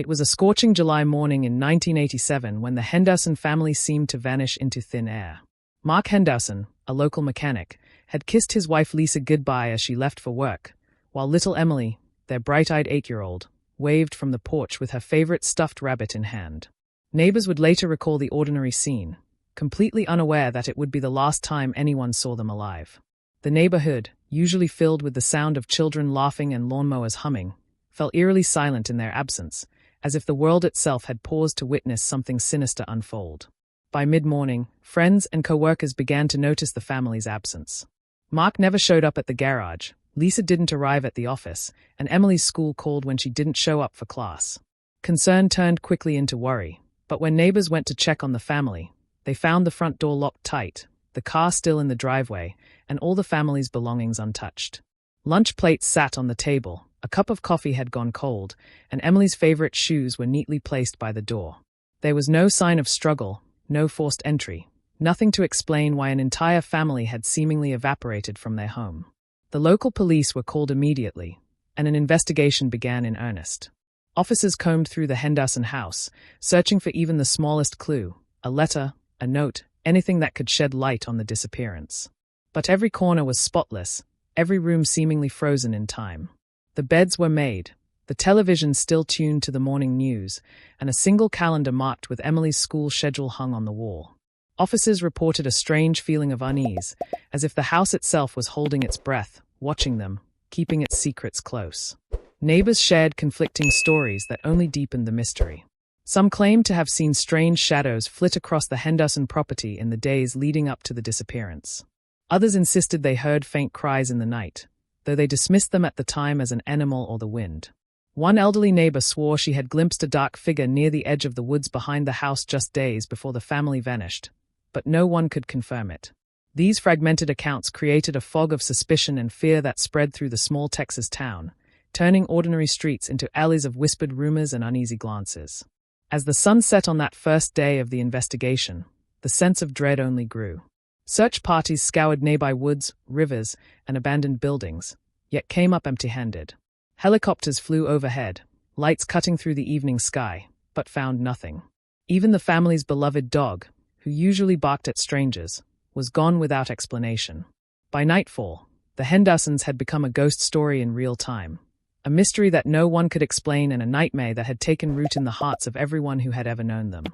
It was a scorching July morning in 1987 when the Henderson family seemed to vanish into thin air. Mark Henderson, a local mechanic, had kissed his wife Lisa goodbye as she left for work, while little Emily, their bright-eyed 8-year-old, waved from the porch with her favorite stuffed rabbit in hand. Neighbors would later recall the ordinary scene, completely unaware that it would be the last time anyone saw them alive. The neighborhood, usually filled with the sound of children laughing and lawnmowers humming, fell eerily silent in their absence, as if the world itself had paused to witness something sinister unfold. By mid-morning, friends and co-workers began to notice the family's absence. Mark never showed up at the garage, Lisa didn't arrive at the office, and Emily's school called when she didn't show up for class. Concern turned quickly into worry, but when neighbors went to check on the family, they found the front door locked tight, the car still in the driveway, and all the family's belongings untouched. Lunch plates sat on the table, a cup of coffee had gone cold, and Emily's favorite shoes were neatly placed by the door. There was no sign of struggle, no forced entry, nothing to explain why an entire family had seemingly evaporated from their home. The local police were called immediately, and an investigation began in earnest. Officers combed through the Henderson house, searching for even the smallest clue, a letter, a note, anything that could shed light on the disappearance. But every corner was spotless, every room seemingly frozen in time. The beds were made, the television still tuned to the morning news, and a single calendar marked with Emily's school schedule hung on the wall. Officers reported a strange feeling of unease, as if the house itself was holding its breath, watching them, keeping its secrets close. Neighbors shared conflicting stories that only deepened the mystery. Some claimed to have seen strange shadows flit across the Henderson property in the days leading up to the disappearance. Others insisted they heard faint cries in the night, though they dismissed them at the time as an animal or the wind. One elderly neighbor swore she had glimpsed a dark figure near the edge of the woods behind the house just days before the family vanished, but no one could confirm it. These fragmented accounts created a fog of suspicion and fear that spread through the small Texas town, turning ordinary streets into alleys of whispered rumors and uneasy glances. As the sun set on that first day of the investigation, the sense of dread only grew. Search parties scoured nearby woods, rivers, and abandoned buildings, yet came up empty-handed. Helicopters flew overhead, lights cutting through the evening sky, but found nothing. Even the family's beloved dog, who usually barked at strangers, was gone without explanation. By nightfall, the Hendersons had become a ghost story in real time, a mystery that no one could explain and a nightmare that had taken root in the hearts of everyone who had ever known them.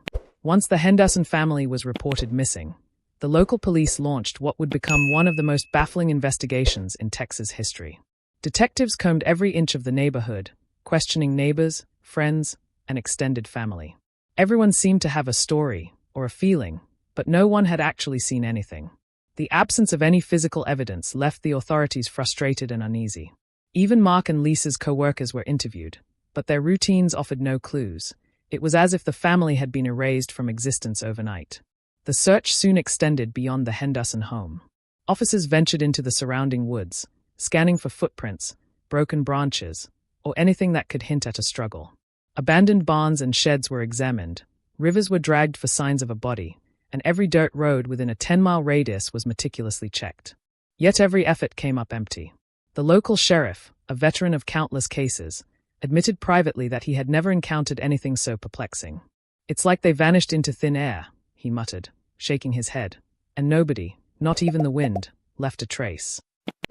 Once the Henderson family was reported missing, the local police launched what would become one of the most baffling investigations in Texas history. Detectives combed every inch of the neighborhood, questioning neighbors, friends, and extended family. Everyone seemed to have a story, or a feeling, but no one had actually seen anything. The absence of any physical evidence left the authorities frustrated and uneasy. Even Mark and Lisa's co-workers were interviewed, but their routines offered no clues. It was as if the family had been erased from existence overnight. The search soon extended beyond the Henderson home. Officers ventured into the surrounding woods, scanning for footprints, broken branches, or anything that could hint at a struggle. Abandoned barns and sheds were examined, rivers were dragged for signs of a body, and every dirt road within a 10-mile radius was meticulously checked. Yet every effort came up empty. The local sheriff, a veteran of countless cases, admitted privately that he had never encountered anything so perplexing. "It's like they vanished into thin air," he muttered, shaking his head, "and nobody, not even the wind, left a trace."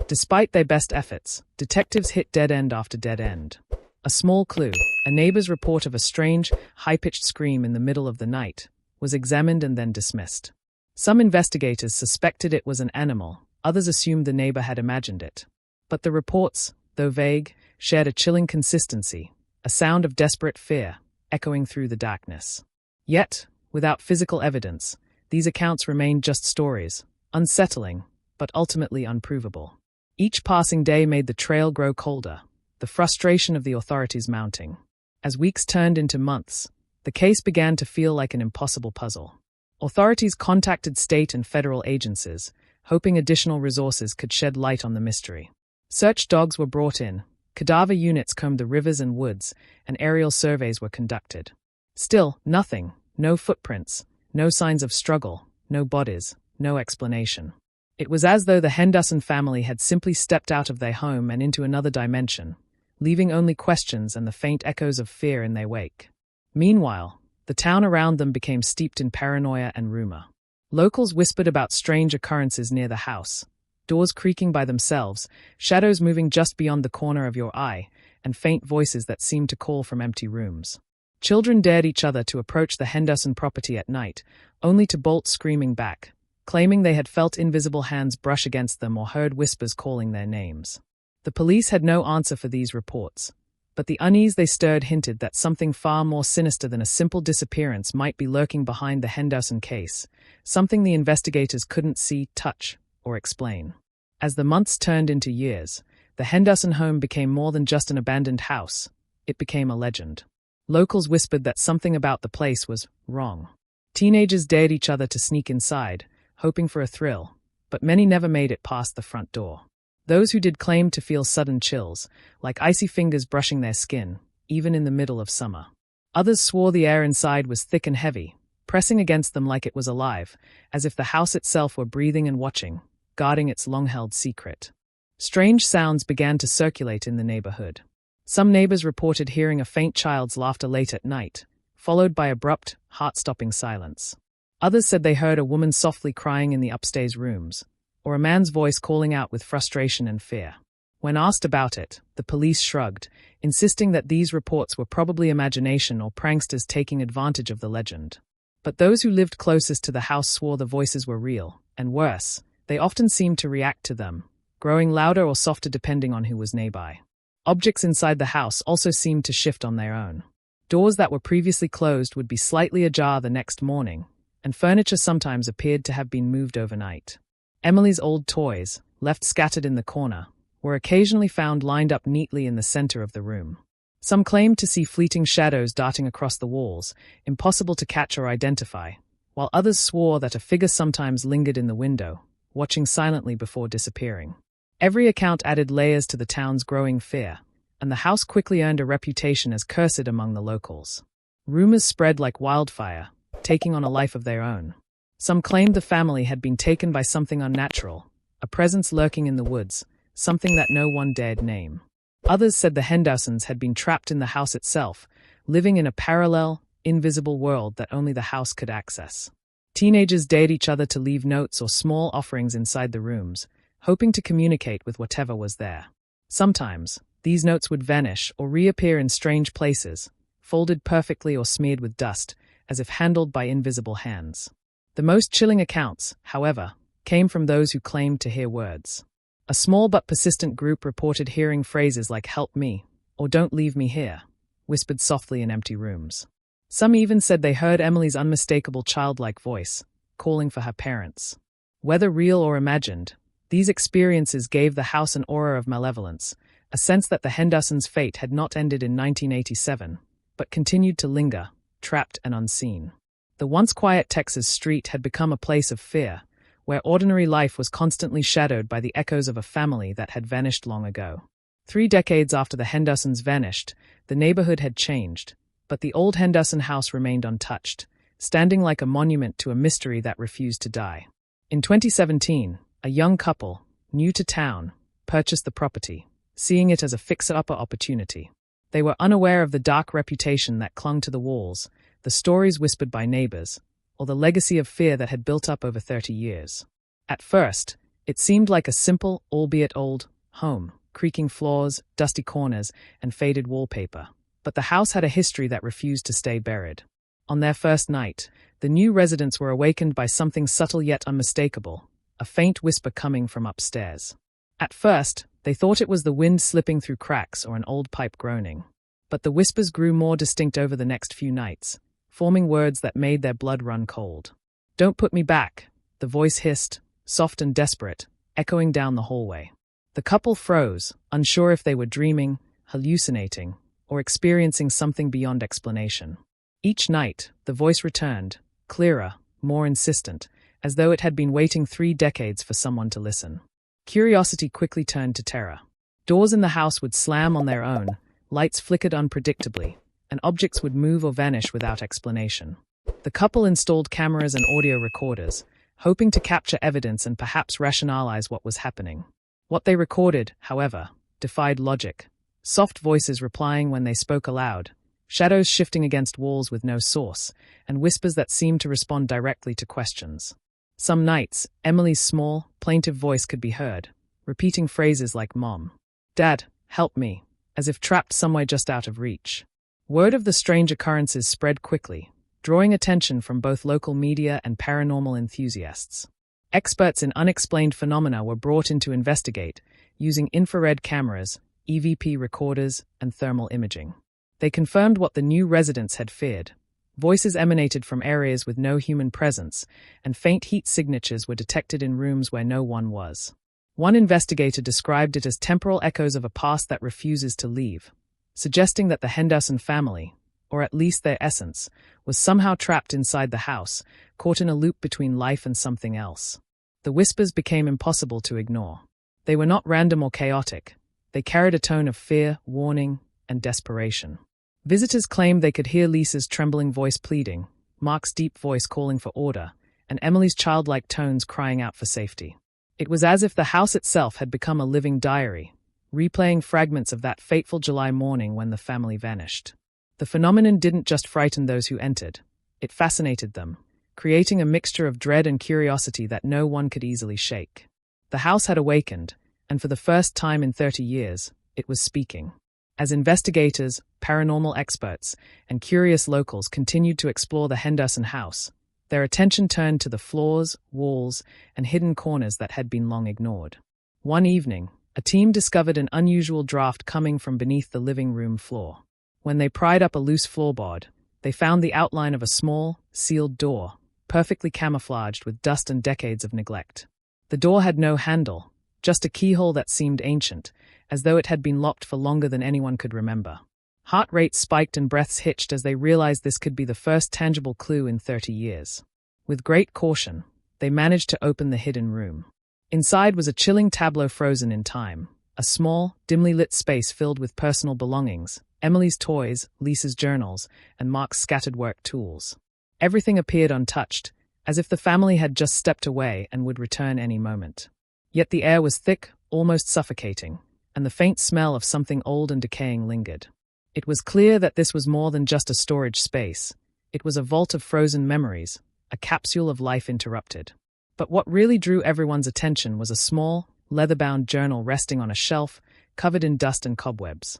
Despite their best efforts, detectives hit dead end after dead end. A small clue, a neighbor's report of a strange, high-pitched scream in the middle of the night, was examined and then dismissed. Some investigators suspected it was an animal, others assumed the neighbor had imagined it. But the reports, though vague, shared a chilling consistency, a sound of desperate fear, echoing through the darkness. Yet, without physical evidence, these accounts remained just stories, unsettling, but ultimately unprovable. Each passing day made the trail grow colder, the frustration of the authorities mounting. As weeks turned into months, the case began to feel like an impossible puzzle. Authorities contacted state and federal agencies, hoping additional resources could shed light on the mystery. Search dogs were brought in, cadaver units combed the rivers and woods, and aerial surveys were conducted. Still, nothing, no footprints, no signs of struggle, no bodies, no explanation. It was as though the Henderson family had simply stepped out of their home and into another dimension, leaving only questions and the faint echoes of fear in their wake. Meanwhile, the town around them became steeped in paranoia and rumor. Locals whispered about strange occurrences near the house, doors creaking by themselves, shadows moving just beyond the corner of your eye, and faint voices that seemed to call from empty rooms. Children dared each other to approach the Henderson property at night, only to bolt screaming back, claiming they had felt invisible hands brush against them or heard whispers calling their names. The police had no answer for these reports, but the unease they stirred hinted that something far more sinister than a simple disappearance might be lurking behind the Henderson case, something the investigators couldn't see, touch, or explain. As the months turned into years, the Henderson home became more than just an abandoned house. It became a legend. Locals whispered that something about the place was wrong. Teenagers dared each other to sneak inside, hoping for a thrill, but many never made it past the front door. Those who did claimed to feel sudden chills, like icy fingers brushing their skin, even in the middle of summer. Others swore the air inside was thick and heavy, pressing against them like it was alive, as if the house itself were breathing and watching, guarding its long-held secret. Strange sounds began to circulate in the neighborhood. Some neighbors reported hearing a faint child's laughter late at night, followed by abrupt, heart-stopping silence. Others said they heard a woman softly crying in the upstairs rooms, or a man's voice calling out with frustration and fear. When asked about it, the police shrugged, insisting that these reports were probably imagination or pranksters taking advantage of the legend. But those who lived closest to the house swore the voices were real, and worse, they often seemed to react to them, growing louder or softer depending on who was nearby. Objects inside the house also seemed to shift on their own. Doors that were previously closed would be slightly ajar the next morning, and furniture sometimes appeared to have been moved overnight. Emily's old toys, left scattered in the corner, were occasionally found lined up neatly in the center of the room. Some claimed to see fleeting shadows darting across the walls, impossible to catch or identify, while others swore that a figure sometimes lingered in the window, watching silently before disappearing. Every account added layers to the town's growing fear, and the house quickly earned a reputation as cursed among the locals. Rumors spread like wildfire, taking on a life of their own. Some claimed the family had been taken by something unnatural, a presence lurking in the woods, something that no one dared name. Others said the Hendersons had been trapped in the house itself, living in a parallel, invisible world that only the house could access. Teenagers dared each other to leave notes or small offerings inside the rooms, hoping to communicate with whatever was there. Sometimes, these notes would vanish or reappear in strange places, folded perfectly or smeared with dust, as if handled by invisible hands. The most chilling accounts, however, came from those who claimed to hear words. A small but persistent group reported hearing phrases like "help me" or "don't leave me here," whispered softly in empty rooms. Some even said they heard Emily's unmistakable childlike voice, calling for her parents. Whether real or imagined, these experiences gave the house an aura of malevolence, a sense that the Hendersons' fate had not ended in 1987, but continued to linger, trapped and unseen. The once quiet Texas street had become a place of fear, where ordinary life was constantly shadowed by the echoes of a family that had vanished long ago. 3 decades after the Hendersons vanished, the neighborhood had changed, but the old Henderson house remained untouched, standing like a monument to a mystery that refused to die. In 2017, a young couple, new to town, purchased the property, seeing it as a fixer-upper opportunity. They were unaware of the dark reputation that clung to the walls, the stories whispered by neighbors, or the legacy of fear that had built up over 30 years. At first, it seemed like a simple, albeit old, home, creaking floors, dusty corners, and faded wallpaper. But the house had a history that refused to stay buried. On their first night, the new residents were awakened by something subtle yet unmistakable, a faint whisper coming from upstairs. At first, they thought it was the wind slipping through cracks or an old pipe groaning. But the whispers grew more distinct over the next few nights, forming words that made their blood run cold. "Don't put me back," the voice hissed, soft and desperate, echoing down the hallway. The couple froze, unsure if they were dreaming, hallucinating, or experiencing something beyond explanation. Each night, the voice returned, clearer, more insistent, as though it had been waiting 3 decades for someone to listen. Curiosity quickly turned to terror. Doors in the house would slam on their own, lights flickered unpredictably, and objects would move or vanish without explanation. The couple installed cameras and audio recorders, hoping to capture evidence and perhaps rationalize what was happening. What they recorded, however, defied logic. soft voices replying when they spoke aloud, shadows shifting against walls with no source, and whispers that seemed to respond directly to questions. Some nights, Emily's small, plaintive voice could be heard, repeating phrases like "Mom," "Dad, help me," as if trapped somewhere just out of reach. Word of the strange occurrences spread quickly, drawing attention from both local media and paranormal enthusiasts. Experts in unexplained phenomena were brought in to investigate, using infrared cameras, EVP recorders, and thermal imaging. They confirmed what the new residents had feared. Voices emanated from areas with no human presence, and faint heat signatures were detected in rooms where no one was. One investigator described it as temporal echoes of a past that refuses to leave, suggesting that the Henderson family, or at least their essence, was somehow trapped inside the house, caught in a loop between life and something else. The whispers became impossible to ignore. They were not random or chaotic. They carried a tone of fear, warning, and desperation. Visitors claimed they could hear Lisa's trembling voice pleading, Mark's deep voice calling for order, and Emily's childlike tones crying out for safety. It was as if the house itself had become a living diary, replaying fragments of that fateful July morning when the family vanished. The phenomenon didn't just frighten those who entered. It fascinated them, creating a mixture of dread and curiosity that no one could easily shake. The house had awakened, and for the first time in 30 years, it was speaking. As investigators, paranormal experts, and curious locals continued to explore the Henderson house, their attention turned to the floors, walls, and hidden corners that had been long ignored. One evening, a team discovered an unusual draft coming from beneath the living room floor. When they pried up a loose floorboard, they found the outline of a small, sealed door, perfectly camouflaged with dust and decades of neglect. The door had no handle, just a keyhole that seemed ancient, as though it had been locked for longer than anyone could remember. Heart rates spiked and breaths hitched as they realized this could be the first tangible clue in 30 years. With great caution, they managed to open the hidden room. Inside was a chilling tableau frozen in time, a small, dimly lit space filled with personal belongings, Emily's toys, Lisa's journals, and Mark's scattered work tools. Everything appeared untouched, as if the family had just stepped away and would return any moment. Yet the air was thick, almost suffocating, and the faint smell of something old and decaying lingered. It was clear that this was more than just a storage space. It was a vault of frozen memories, a capsule of life interrupted. But what really drew everyone's attention was a small, leather-bound journal resting on a shelf, covered in dust and cobwebs.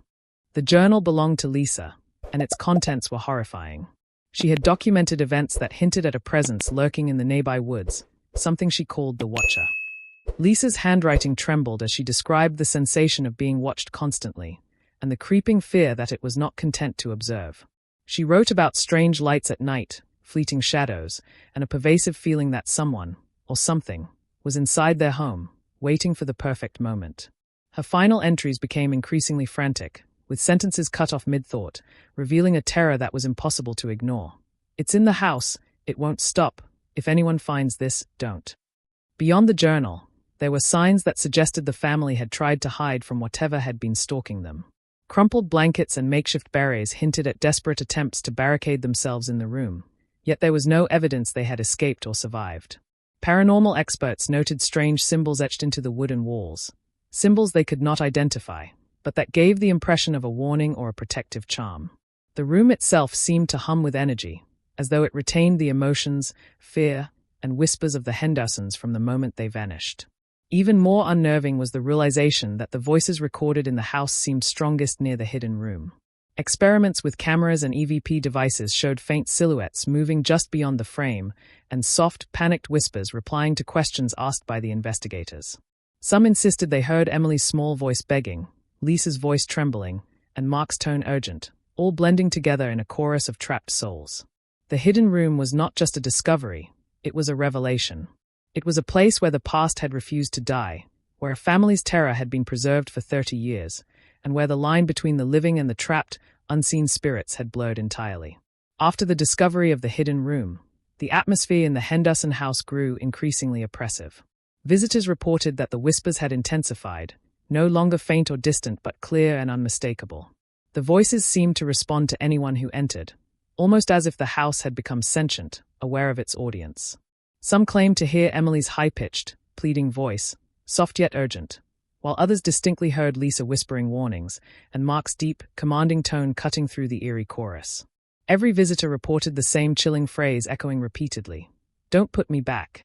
The journal belonged to Lisa, and its contents were horrifying. She had documented events that hinted at a presence lurking in the nearby woods, something she called the Watcher. Lisa's handwriting trembled as she described the sensation of being watched constantly, and the creeping fear that it was not content to observe. She wrote about strange lights at night, fleeting shadows, and a pervasive feeling that someone, or something, was inside their home, waiting for the perfect moment. Her final entries became increasingly frantic, with sentences cut off mid-thought, revealing a terror that was impossible to ignore. "It's in the house, it won't stop. If anyone finds this, don't." Beyond the journal, there were signs that suggested the family had tried to hide from whatever had been stalking them. Crumpled blankets and makeshift berets hinted at desperate attempts to barricade themselves in the room, yet there was no evidence they had escaped or survived. Paranormal experts noted strange symbols etched into the wooden walls, symbols they could not identify, but that gave the impression of a warning or a protective charm. The room itself seemed to hum with energy, as though it retained the emotions, fear, and whispers of the Hendersons from the moment they vanished. Even more unnerving was the realization that the voices recorded in the house seemed strongest near the hidden room. Experiments with cameras and EVP devices showed faint silhouettes moving just beyond the frame, and soft, panicked whispers replying to questions asked by the investigators. Some insisted they heard Emily's small voice begging, Lisa's voice trembling, and Mark's tone urgent, all blending together in a chorus of trapped souls. The hidden room was not just a discovery, it was a revelation. It was a place where the past had refused to die, where a family's terror had been preserved for 30 years, and where the line between the living and the trapped, unseen spirits had blurred entirely. After the discovery of the hidden room, the atmosphere in the Henderson house grew increasingly oppressive. Visitors reported that the whispers had intensified, no longer faint or distant but clear and unmistakable. The voices seemed to respond to anyone who entered, almost as if the house had become sentient, aware of its audience. Some claimed to hear Emily's high-pitched, pleading voice, soft yet urgent, while others distinctly heard Lisa whispering warnings and Mark's deep, commanding tone cutting through the eerie chorus. Every visitor reported the same chilling phrase echoing repeatedly, "Don't put me back."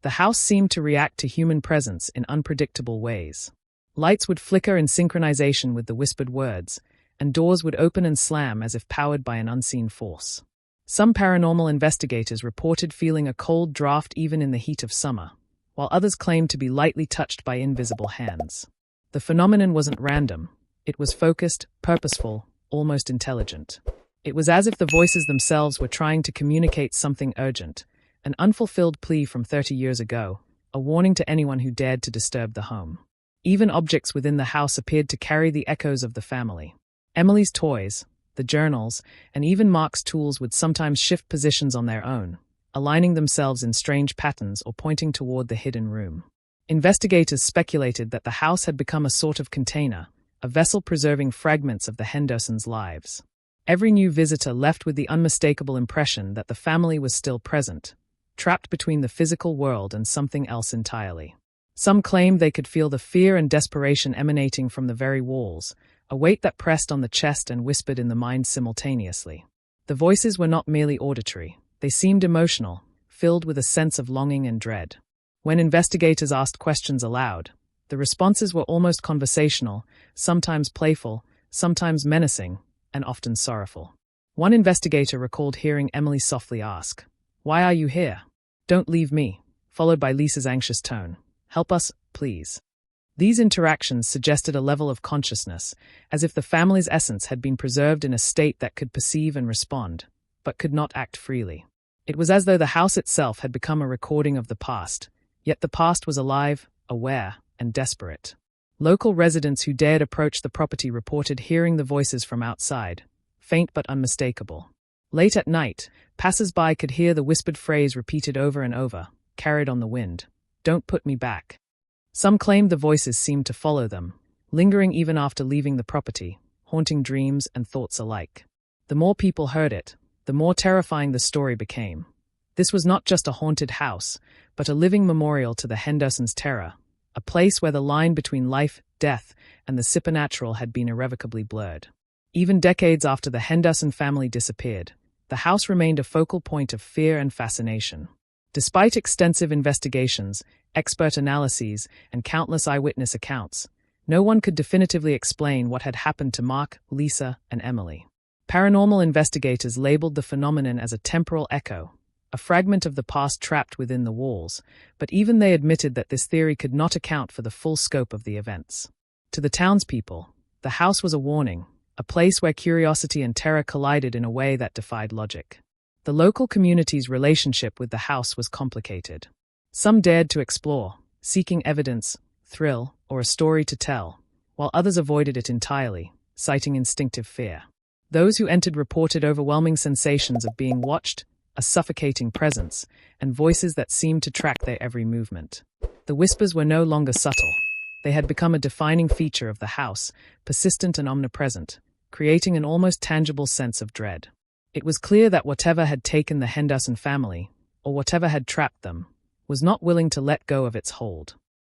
The house seemed to react to human presence in unpredictable ways. Lights would flicker in synchronization with the whispered words, and doors would open and slam as if powered by an unseen force. Some paranormal investigators reported feeling a cold draft even in the heat of summer, while others claimed to be lightly touched by invisible hands. The phenomenon wasn't random. It was focused, purposeful, almost intelligent. It was as if the voices themselves were trying to communicate something urgent, an unfulfilled plea from 30 years ago, a warning to anyone who dared to disturb the home. Even objects within the house appeared to carry the echoes of the family. Emily's toys, the journals, and even Mark's tools would sometimes shift positions on their own, aligning themselves in strange patterns or pointing toward the hidden room. Investigators speculated that the house had become a sort of container, a vessel preserving fragments of the Hendersons' lives. Every new visitor left with the unmistakable impression that the family was still present, trapped between the physical world and something else entirely. Some claimed they could feel the fear and desperation emanating from the very walls, a weight that pressed on the chest and whispered in the mind simultaneously. The voices were not merely auditory, they seemed emotional, filled with a sense of longing and dread. When investigators asked questions aloud, the responses were almost conversational, sometimes playful, sometimes menacing, and often sorrowful. One investigator recalled hearing Emily softly ask, "Why are you here? Don't leave me," followed by Lisa's anxious tone, "Help us, please." These interactions suggested a level of consciousness, as if the family's essence had been preserved in a state that could perceive and respond, but could not act freely. It was as though the house itself had become a recording of the past, yet the past was alive, aware, and desperate. Local residents who dared approach the property reported hearing the voices from outside, faint but unmistakable. Late at night, passers-by could hear the whispered phrase repeated over and over, carried on the wind, "Don't put me back." Some claimed the voices seemed to follow them, lingering even after leaving the property, haunting dreams and thoughts alike. The more people heard it, the more terrifying the story became. This was not just a haunted house, but a living memorial to the Hendersons' terror, a place where the line between life, death, and the supernatural had been irrevocably blurred. Even decades after the Henderson family disappeared, the house remained a focal point of fear and fascination. Despite extensive investigations, expert analyses, and countless eyewitness accounts, no one could definitively explain what had happened to Mark, Lisa, and Emily. Paranormal investigators labeled the phenomenon as a temporal echo, a fragment of the past trapped within the walls, but even they admitted that this theory could not account for the full scope of the events. To the townspeople, the house was a warning, a place where curiosity and terror collided in a way that defied logic. The local community's relationship with the house was complicated. Some dared to explore, seeking evidence, thrill, or a story to tell, while others avoided it entirely, citing instinctive fear. Those who entered reported overwhelming sensations of being watched, a suffocating presence, and voices that seemed to track their every movement. The whispers were no longer subtle. They had become a defining feature of the house, persistent and omnipresent, creating an almost tangible sense of dread. It was clear that whatever had taken the Henderson family, or whatever had trapped them, was not willing to let go of its hold.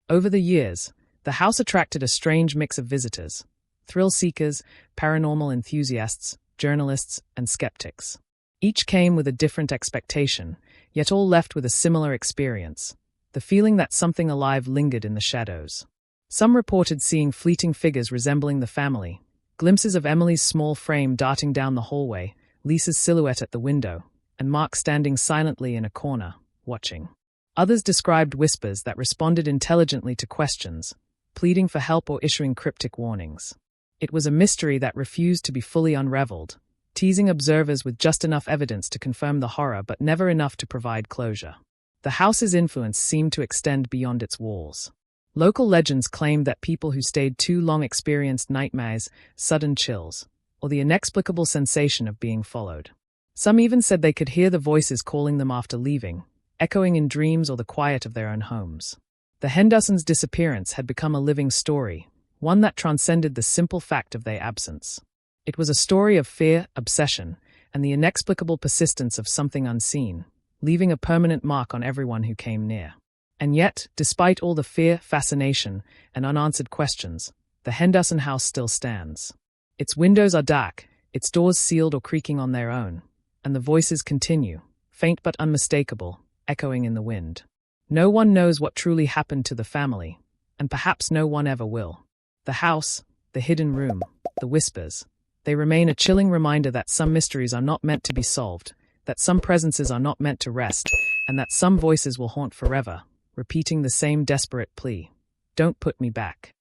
Over the years, the house attracted a strange mix of visitors: thrill-seekers, paranormal enthusiasts, journalists, and skeptics. Each came with a different expectation, yet all left with a similar experience: the feeling that something alive lingered in the shadows. Some reported seeing fleeting figures resembling the family, glimpses of Emily's small frame darting down the hallway, Lisa's silhouette at the window, and Mark standing silently in a corner, watching. Others described whispers that responded intelligently to questions, pleading for help or issuing cryptic warnings. It was a mystery that refused to be fully unraveled, teasing observers with just enough evidence to confirm the horror but never enough to provide closure. The house's influence seemed to extend beyond its walls. Local legends claimed that people who stayed too long experienced nightmares, sudden chills, or the inexplicable sensation of being followed. Some even said they could hear the voices calling them after leaving, echoing in dreams or the quiet of their own homes. The Hendersons' disappearance had become a living story, one that transcended the simple fact of their absence. It was a story of fear, obsession, and the inexplicable persistence of something unseen, leaving a permanent mark on everyone who came near. And yet, despite all the fear, fascination, and unanswered questions, the Henderson house still stands. Its windows are dark, its doors sealed or creaking on their own, and the voices continue, faint but unmistakable, echoing in the wind. No one knows what truly happened to the family, and perhaps no one ever will. The house, the hidden room, the whispers, they remain a chilling reminder that some mysteries are not meant to be solved, that some presences are not meant to rest, and that some voices will haunt forever, repeating the same desperate plea. Don't put me back.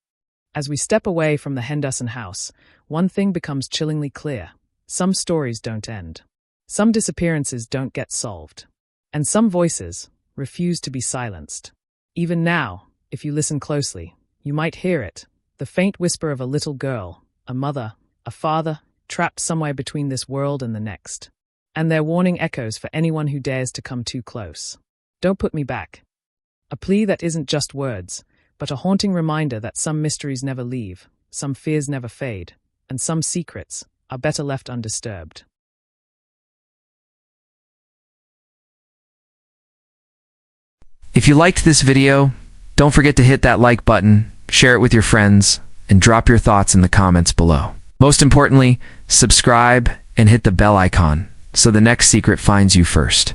As we step away from the Henderson house, one thing becomes chillingly clear. Some stories don't end. Some disappearances don't get solved. And some voices refuse to be silenced. Even now, if you listen closely, you might hear it, the faint whisper of a little girl, a mother, a father, trapped somewhere between this world and the next. And their warning echoes for anyone who dares to come too close. Don't put me back. A plea that isn't just words, but a haunting reminder that some mysteries never leave, some fears never fade, and some secrets are better left undisturbed. If you liked this video, don't forget to hit that like button, share it with your friends, and drop your thoughts in the comments below. Most importantly, subscribe and hit the bell icon so the next secret finds you first.